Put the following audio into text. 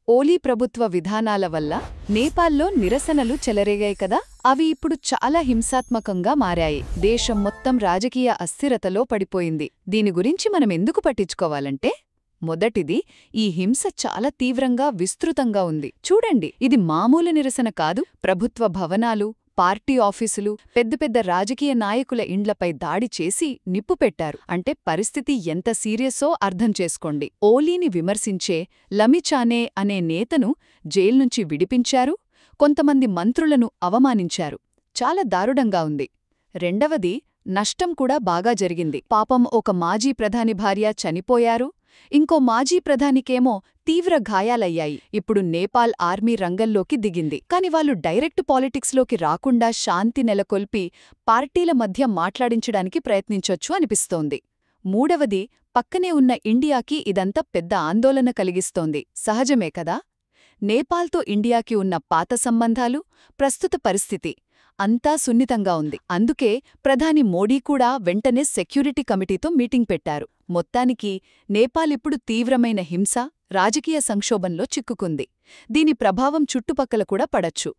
ఓలీ ప్రభుత్వ విధానాల వల్ల నేపాల్లో నిరసనలు చెలరేగాయి కదా. అవి ఇప్పుడు చాలా హింసాత్మకంగా మారాయి. దేశం మొత్తం రాజకీయ అస్థిరతలో పడిపోయింది. దీని గురించి మనమెందుకు పట్టించుకోవాలంటే, మొదటిది, ఈ హింస చాలా తీవ్రంగా విస్తృతంగా ఉంది. చూడండి, ఇది మామూలు నిరసన కాదు. ప్రభుత్వ భవనాలు, పార్టీ ఆఫీసులు, పెద్ద పెద్ద రాజకీయ నాయకుల ఇండ్లపై దాడి చేసి నిప్పుపెట్టారు. అంటే పరిస్థితి ఎంత సీరియస్సో అర్థం చేసుకోండి. ఓలీని విమర్శించే లమిచానే అనే నేతను జైల్నుంచి విడిపించారు. కొంతమంది మంత్రులను అవమానించారు. చాలా దారుణంగా ఉంది. రెండవది, నష్టం కూడా బాగా జరిగింది. పాపం ఒక మాజీ ప్రధాని భార్య చనిపోయారు. ఇంకో మాజీ ప్రధానికేమో తీవ్ర గాయాలయ్యాయి. ఇప్పుడు నేపాల్ ఆర్మీ రంగంలోకి దిగింది. కాని వాళ్ళు డైరెక్ట్ పాలిటిక్స్లోకి రాకుండా శాంతి నెలకొల్పి పార్టీల మధ్య మాట్లాడించడానికి ప్రయత్నించొచ్చు అనిపిస్తోంది. మూడవది, పక్కనే ఉన్న ఇండియాకి ఇదంతా పెద్ద ఆందోళన కలిగిస్తోంది. సహజమే కదా. నేపాల్తో ఇండియాకి ఉన్న పాత సంబంధాలు, ప్రస్తుత పరిస్థితి అంతా సున్నితంగా ఉంది. అందుకే ప్రధాని మోడీ కూడా వెంటనే సెక్యూరిటీ కమిటీతో మీటింగ్ పెట్టారు. మొత్తానికి నేపాలిప్పుడు తీవ్రమైన హింస, రాజకీయ సంక్షోభంలో చిక్కుకుంది. దీని ప్రభావం చుట్టుపక్కల కూడా పడచ్చు.